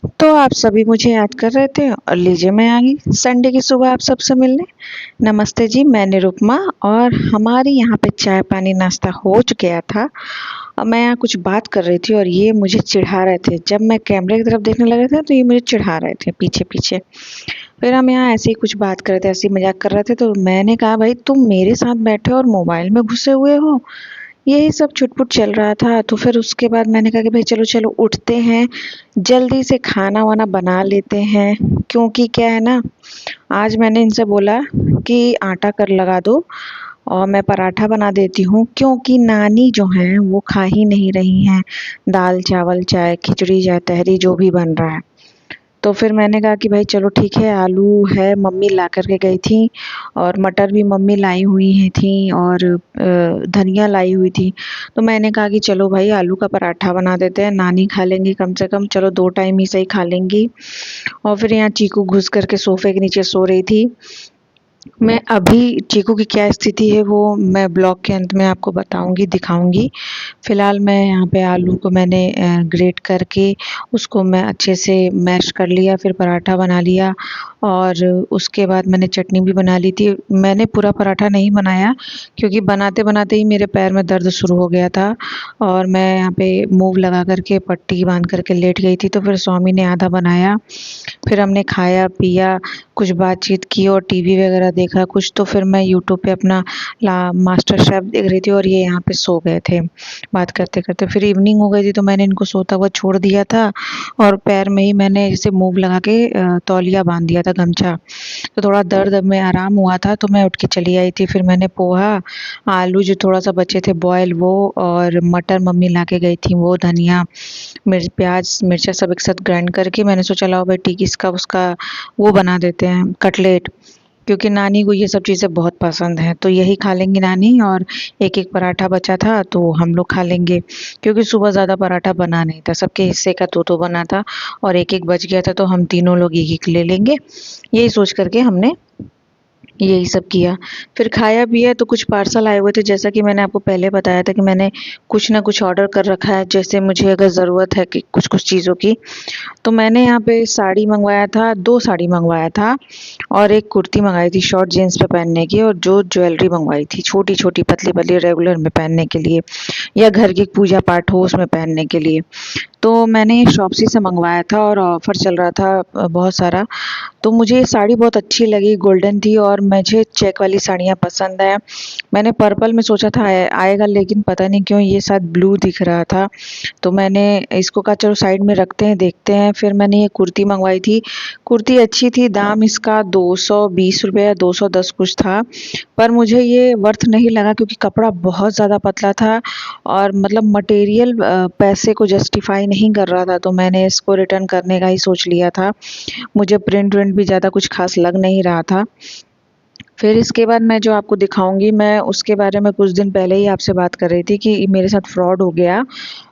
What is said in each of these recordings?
तो आप सभी मुझे याद कर रहे थे और लीजिए मैं आ गई संडे की सुबह आप सबसे मिलने। नमस्ते जी, मैं निरुपमा और हमारी यहाँ पे चाय पानी नाश्ता हो गया था और मैं यहाँ कुछ बात कर रही थी और ये मुझे चिढ़ा रहे थे। जब मैं कैमरे की तरफ देखने लगे थे तो ये मुझे चिढ़ा रहे थे पीछे पीछे। फिर हम यहाँ ऐसे ही कुछ बात कर रहे थे, ऐसे ही मजाक कर रहे थे, तो मैंने कहा भाई तुम मेरे साथ बैठे और मोबाइल में घुसे हुए हो। यही सब छुटपुट चल रहा था। तो फिर उसके बाद मैंने कहा कि भाई चलो चलो उठते हैं, जल्दी से खाना वाना बना लेते हैं। क्योंकि क्या है ना, आज मैंने इनसे बोला कि आटा कर लगा दो और मैं पराठा बना देती हूँ, क्योंकि नानी जो हैं वो खा ही नहीं रही हैं दाल चावल चाहे खिचड़ी चाहे तहरी जो भी बन रहा है। तो फिर मैंने कहा कि भाई चलो ठीक है, आलू है मम्मी ला कर के गई थी और मटर भी मम्मी लाई हुई हैं थी और धनिया लाई हुई थी। तो मैंने कहा कि चलो भाई आलू का पराठा बना देते हैं, नानी खा लेंगी कम से कम, चलो 2 टाइम ही सही खा लेंगी। और फिर यहाँ चीकू घुस कर के सोफ़े के नीचे सो रही थी। मैं अभी चीकू की क्या स्थिति है वो मैं ब्लॉग के अंत में आपको बताऊँगी, दिखाऊँगी। फ़िलहाल मैं यहाँ पे आलू को मैंने ग्रेट करके उसको मैं अच्छे से मैश कर लिया, फिर पराठा बना लिया और उसके बाद मैंने चटनी भी बना ली थी। मैंने पूरा पराठा नहीं बनाया क्योंकि बनाते-बनाते ही मेरे पैर में दर्द शुरू हो गया था और मैं यहाँ पे मूव लगा कर के पट्टी बाँध कर के लेट गई थी। तो फिर स्वामी ने आधा बनाया, फिर हमने खाया पिया, कुछ बातचीत की और टीवी वगैरह देखा कुछ। तो फिर मैं यूट्यूब पे अपना ला मास्टर शेफ़ देख रही थी और ये यहाँ पे सो गए थे बात करते-करते। फिर इवनिंग हो गई थी तो मैंने इनको सोता हुआ छोड़ दिया था और पैर में ही मैंने जैसे मूव लगा के तौलिया बाँध दिया था, गमछा। तो थोड़ा दर्द में आराम हुआ था तो मैं उठ के चली आई थी। फिर मैंने पोहा, आलू जो थोड़ा-सा बचे थे बॉयल वो और मटर मम्मी ला के गई थी वो, धनिया, प्याज़, मिर्चा सब एक साथ ग्राइंड करके मैंने सोचा लाओ भाई ठीक इसका उसका वो बना देते हैं कटलेट, क्योंकि नानी को ये सब चीज़ें बहुत पसंद हैं। तो यही खा लेंगी नानी और एक-एक पराठा बचा था तो हम लोग खा लेंगे, क्योंकि सुबह ज़्यादा पराठा बना नहीं था, सबके हिस्से का 2-2 बना था और एक-एक बच गया था तो हम तीनों लोग एक-एक ले लेंगे। यही सोच कर के हमने यही सब किया। फिर खाया पिया तो कुछ पार्सल आए हुए थे, जैसा कि मैंने आपको पहले बताया था कि मैंने कुछ ना कुछ ऑर्डर कर रखा है, जैसे मुझे अगर ज़रूरत है कि कुछ-कुछ चीज़ों की। तो मैंने यहाँ पे साड़ी मँगवाया था, 2 साड़ी मँगवाया था और एक कुर्ती मँगाई थी शॉर्ट जीन्स पे पहनने की और जो ज्वेलरी मँगवाई थी छोटी-छोटी, पतली-पतली रेगुलर में पहनने के लिए या घर की पूजा पाठ हो उसमें पहनने के लिए। तो मैंने ये शॉप्सी से मँगवाया था और ऑफ़र चल रहा था बहुत सारा। तो मुझे ये साड़ी बहुत अच्छी लगी, गोल्डन थी और मुझे चेक वाली साड़ियाँ पसंद हैं। मैंने पर्पल में सोचा था आएगा, लेकिन पता नहीं क्यों ये शायद ब्लू दिख रहा था। तो मैंने इसको कहा चलो साइड में रखते हैं, देखते हैं। फिर मैंने ये कुर्ती मँगवाई थी। कुर्ती अच्छी थी, दाम इसका ₹220 या 210 कुछ था। पर मुझे ये वर्थ नहीं लगा क्योंकि कपड़ा बहुत ज़्यादा पतला था और मतलब मटेरियल पैसे को जस्टिफ़ाई नहीं कर रहा था। तो मैंने इसको रिटर्न करने का ही सोच लिया था। मुझे प्रिंट विंट भी ज़्यादा कुछ ख़ास लग नहीं रहा था। फिर इसके बाद मैं जो आपको दिखाऊँगी, मैं उसके बारे में कुछ दिन पहले ही आपसे बात कर रही थी कि मेरे साथ फ्रॉड हो गया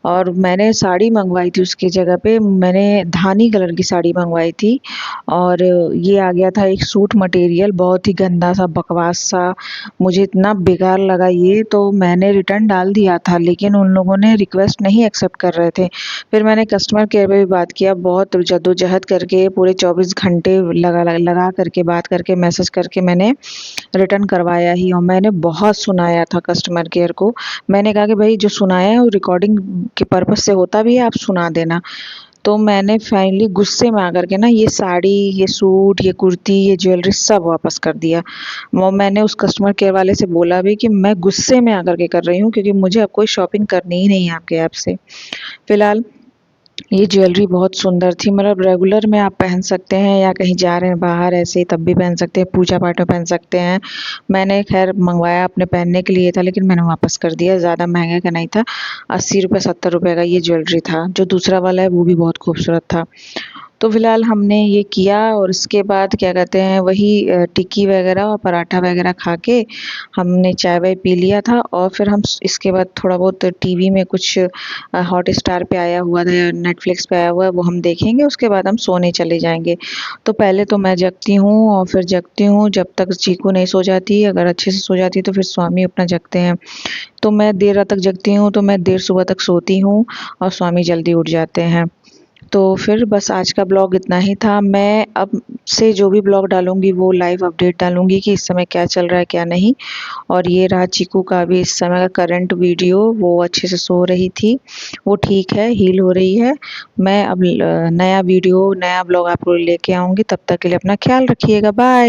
और मैंने साड़ी मँगवाई थी उसकी जगह पे मैंने धानी कलर की साड़ी मँगवाई थी और ये आ गया था एक सूट मटेरियल, बहुत ही गंदा-सा, बकवास-सा। मुझे इतना बेकार लगा ये, तो मैंने रिटर्न डाल दिया था, लेकिन उन लोगों ने रिक्वेस्ट नहीं एक्सेप्ट कर रहे थे। फिर मैंने कस्टमर केयर पे भी बात किया, बहुत जद्दोजहद करके पूरे 24 घंटे लगा करके बात करके मैसेज करके मैंने रिटर्न करवाया ही और मैंने बहुत सुनाया था कस्टमर केयर को। मैंने कहा कि भई जो सुनाया है वो रिकॉर्डिंग के पर्पज़ से होता भी है, आप सुना देना। तो मैंने फाइनली गुस्से में आकर के ना ये साड़ी, ये सूट, ये कुर्ती, ये ज्वेलरी सब वापस कर दिया। वो मैंने उस कस्टमर केयर वाले से बोला भी कि मैं गुस्से में आकर के कर रही हूँ क्योंकि मुझे अब कोई शॉपिंग करनी ही नहीं है आपके ऐप से। फिलहाल ये ज्वेलरी बहुत सुंदर थी, मतलब रेगुलर में आप पहन सकते हैं या कहीं जा रहे हैं बाहर ऐसे ही तब भी पहन सकते हैं, पूजा पाठ में पहन सकते हैं। मैंने खैर मँगवाया अपने पहनने के लिए था, लेकिन मैंने वापस कर दिया, ज़्यादा महँगे का नहीं था। ₹80 ₹70 का ये ज्वेलरी था। जो दूसरा वाला है वो भी बहुत खूबसूरत था। तो फिलहाल हमने ये किया और उसके बाद क्या कहते हैं वही टिक्की वगैरह और पराठा वगैरह खा के हमने चाय वाय पी लिया था और फिर हम इसके बाद थोड़ा बहुत टीवी में कुछ हॉटस्टार पे आया हुआ था या नेटफ्लिक्स पे आया हुआ है वो हम देखेंगे, उसके बाद हम सोने चले जाएँगे। तो पहले तो मैं जगती हूँ और फिर जगती हूँ जब तक चीकू नहीं सो जाती, अगर अच्छे से सो जाती है तो फिर स्वामी अपना जगते हैं। तो मैं देर रात तक जगती हूँ तो मैं देर सुबह तक सोती हूँ और स्वामी जल्दी उठ जाते हैं। तो फिर बस आज का ब्लॉग इतना ही था। मैं अब से जो भी ब्लॉग डालूँगी वो लाइव अपडेट डालूँगी कि इस समय क्या चल रहा है क्या नहीं। और ये रहा चीकू का अभी इस समय का करंट वीडियो, वो अच्छे से सो रही थी, वो ठीक है, हील हो रही है। मैं अब नया वीडियो नया ब्लॉग आपको लेके आऊँगी, तब तक के लिए अपना ख्याल रखिएगा। बाय।